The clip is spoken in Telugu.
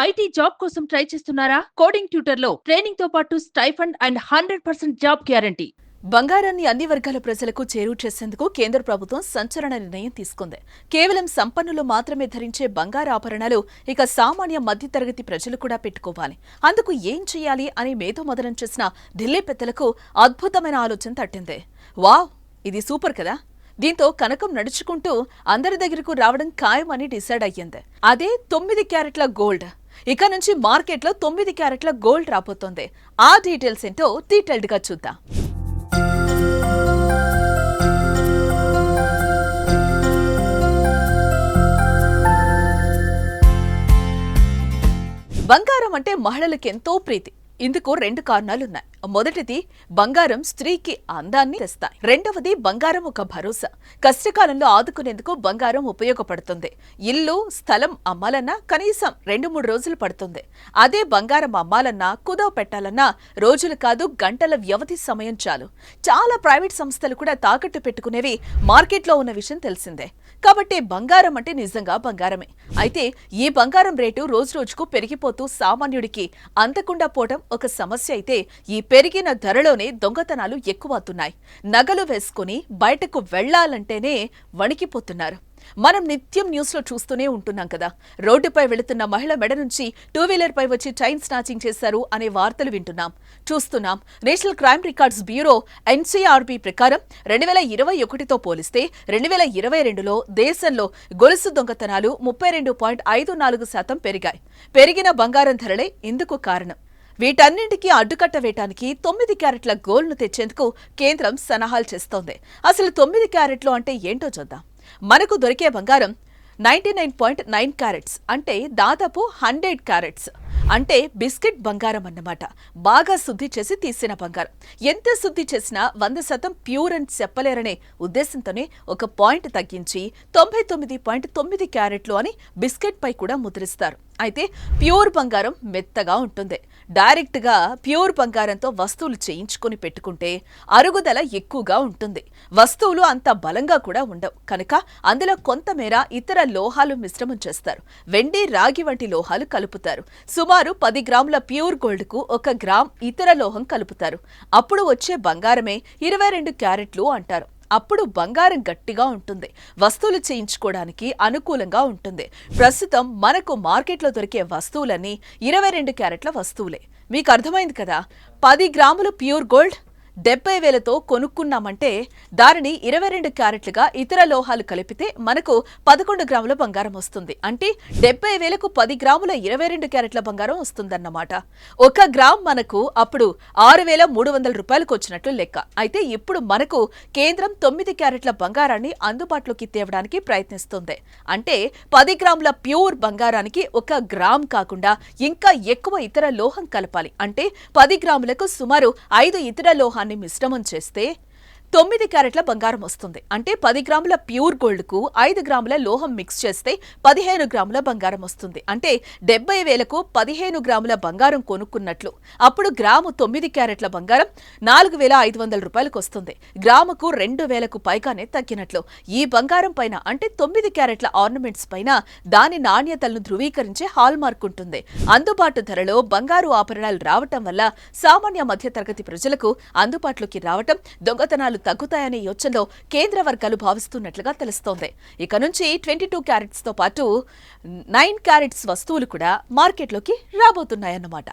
ఐటీ జాబ్ కోసం ట్రై చేస్తున్నారా? కోడింగ్ ట్యూటర్లో ట్రైనింగ్ తో పాటు స్టైఫండ్ అండ్ 100% జాబ్ గ్యారంటీ. బంగారాన్ని అన్ని వర్గాల ప్రజలకు చేరువ చేసేందుకు కేంద్ర ప్రభుత్వం సంచలన నిర్ణయం తీసుకుంది. కేవలం సంపన్నులు మాత్రమే ధరించే బంగారు ఆభరణాలు ఇక సామాన్య మధ్యతరగతి ప్రజలు కూడా పెట్టుకోవాలి. అందుకు ఏం చేయాలి అని మేధోమథనం చేసిన ఢిల్లీ పెద్దలకు అద్భుతమైన ఆలోచన తట్టింది. వావ్, ఇది సూపర్ కదా! దీంతో కనకం నడుచుకుంటూ అందరి దగ్గరకు రావడం ఖాయమని డిసైడ్ అయ్యింది. అదే 9 క్యారెట్ల గోల్డ్. ఇక నుంచి మార్కెట్లో 9 క్యారెట్ల గోల్డ్ రాబోతోంది. ఆ డీటెయిల్స్ ఏంటో డీటెయిల్డ్ గా చూద్దాం. బంగారం అంటే మహిళలకు ఎంతో ప్రీతి. ఇందుకు 2 కారణాలున్నాయి. మొదటిది, బంగారం స్త్రీకి అందాన్ని తెస్తాయి. రెండవది, బంగారం ఒక భరోసా. కష్టకాలంలో ఆదుకునేందుకు బంగారం ఉపయోగపడుతుంది. ఇల్లు, స్థలం అమ్మాలన్నా కనీసం 2-3 రోజులు పడుతుంది. అదే బంగారం అమ్మాలన్నా, కుదవ పెట్టాలన్నా రోజులు కాదు, గంటల వ్యవధి సమయం చాలు. చాలా ప్రైవేట్ సంస్థలు కూడా తాకట్టు పెట్టుకునేవి మార్కెట్లో ఉన్న విషయం తెలిసిందే. కాబట్టి బంగారం అంటే నిజంగా బంగారమే. అయితే ఈ బంగారం రేటు రోజురోజుకు పెరిగిపోతూ సామాన్యుడికి అందకుండా పోవడం ఒక సమస్య అయితే, ఈ పెరిగిన ధరలోనే దొంగతనాలు ఎక్కువవుతున్నాయి. నగలు వేసుకుని బయటకు వెళ్లాలంటేనే వణికిపోతున్నారు. మనం నిత్యం న్యూస్ లో చూస్తూనే ఉంటున్నాం కదా. రోడ్డుపై వెళుతున్న మహిళ మెడ నుంచి 2 వీలర్ పై వచ్చి చైన్ స్నాచింగ్ చేశారు అనే వార్తలు వింటున్నాం, చూస్తున్నాం. National crime records bureau NCRB ప్రకారం 2021తో పోలిస్తే 2022లో దేశంలో గొలుసు దొంగతనాలు 32.54% పెరిగాయి. పెరిగిన బంగారం ధరలే ఇందుకు కారణం. వీటన్నింటికీ అడ్డుకట్ట వేయటానికి 9 క్యారెట్ల గోల్డ్ను తెచ్చేందుకు కేంద్రం సన్నాహాలు చేస్తోంది. అసలు 9 క్యారెట్లు అంటే ఏంటో చూద్దాం. మనకు దొరికే బంగారం 99.9 క్యారెట్స్, అంటే దాదాపు 100 క్యారెట్స్. అంటే బిస్కెట్ బంగారం అన్నమాట. బాగా శుద్ధి చేసి తీసిన బంగారం. ఎంత శుద్ధి చేసినా 100% ప్యూర్ అని చెప్పలేరనే ఉద్దేశంతోనే ఒక పాయింట్ తగ్గించి 99.9 క్యారెట్లు అని బిస్కెట్ పై కూడా ముద్రిస్తారు. అయితే ప్యూర్ బంగారం మెత్తగా ఉంటుంది. డైరెక్ట్ గా ప్యూర్ బంగారంతో వస్తువులు చేయించుకుని పెట్టుకుంటే అరుగుదల ఎక్కువగా ఉంటుంది. వస్తువులు అంత బలంగా కూడా ఉండవు కనుక అందులో కొంతమేర ఇతర లోహాలు మిశ్రమం చేస్తారు. వెండి, రాగి వంటి లోహాలు కలుపుతారు. సుమారు 10 గ్రాముల ప్యూర్ గోల్డ్ కు 1 గ్రామ్ ఇతర లోహం కలుపుతారు. అప్పుడు వచ్చే బంగారమే 22 క్యారెట్లు అంటారు. అప్పుడు బంగారం గట్టిగా ఉంటుంది, వస్తువులు చేయించుకోవడానికి అనుకూలంగా ఉంటుంది. ప్రస్తుతం మనకు మార్కెట్లో దొరికే వస్తువులన్నీ 22 క్యారెట్ల వస్తువులే. మీకు అర్థమైంది కదా. 10 గ్రాములు ప్యూర్ గోల్డ్ 70,000తో కొనుక్కున్నామంటే దానిని 22 క్యారెట్లుగా ఇతర లోహాలు కలిపితే మనకు 11 గ్రాముల బంగారం వస్తుంది. అంటే 70,000కు 10 గ్రాముల 22 క్యారెట్ల బంగారం వస్తుందన్నమాట. 1 గ్రామ్ మనకు అప్పుడు 6,300 రూపాయలకు వచ్చినట్లు లెక్క. అయితే ఇప్పుడు మనకు కేంద్రం 9 క్యారెట్ల బంగారాన్ని అందుబాటులోకి తేవడానికి ప్రయత్నిస్తుంది. అంటే 10 గ్రాముల ప్యూర్ బంగారానికి 1 గ్రామ్ కాకుండా ఇంకా ఎక్కువ ఇతర లోహం కలపాలి. అంటే 10 గ్రాములకు సుమారు 5 ఇతర లోహాన్ని మిశ్రమం చేస్తే 9 క్యారెట్ల బంగారం వస్తుంది. అంటే 10 గ్రాముల ప్యూర్ గోల్డ్ కు 5 గ్రాముల లోహం మిక్స్ చేస్తే 15 గ్రాముల బంగారం వస్తుంది. అంటే 70,000కు 15 గ్రాముల బంగారం కొనుక్కున్నట్లు. అప్పుడు గ్రాము 9 క్యారెట్ల బంగారం 4,500 రూపాయలకు వస్తుంది. గ్రాముకు 2,000కు పైగానే తగ్గినట్లు. ఈ బంగారం పైన, అంటే 9 క్యారెట్ల ఆర్నమెంట్స్ పైన దాని నాణ్యతలను ధృవీకరించే హాల్ మార్క్ ఉంటుంది. అందుబాటు ధరలో బంగారు ఆభరణాలు రావటం వల్ల సామాన్య మధ్యతరగతి ప్రజలకు అందుబాటులోకి రావటం, దొంగతనాలు తగ్గుతాయనే యోచనలో కేంద్ర వర్గాలు భావిస్తున్నట్లుగా తెలుస్తోంది. ఇక నుంచి 22 క్యారెట్స్ తో పాటు 9 క్యారెట్స్ వస్తువులు కూడా మార్కెట్లోకి రాబోతున్నాయన్నమాట.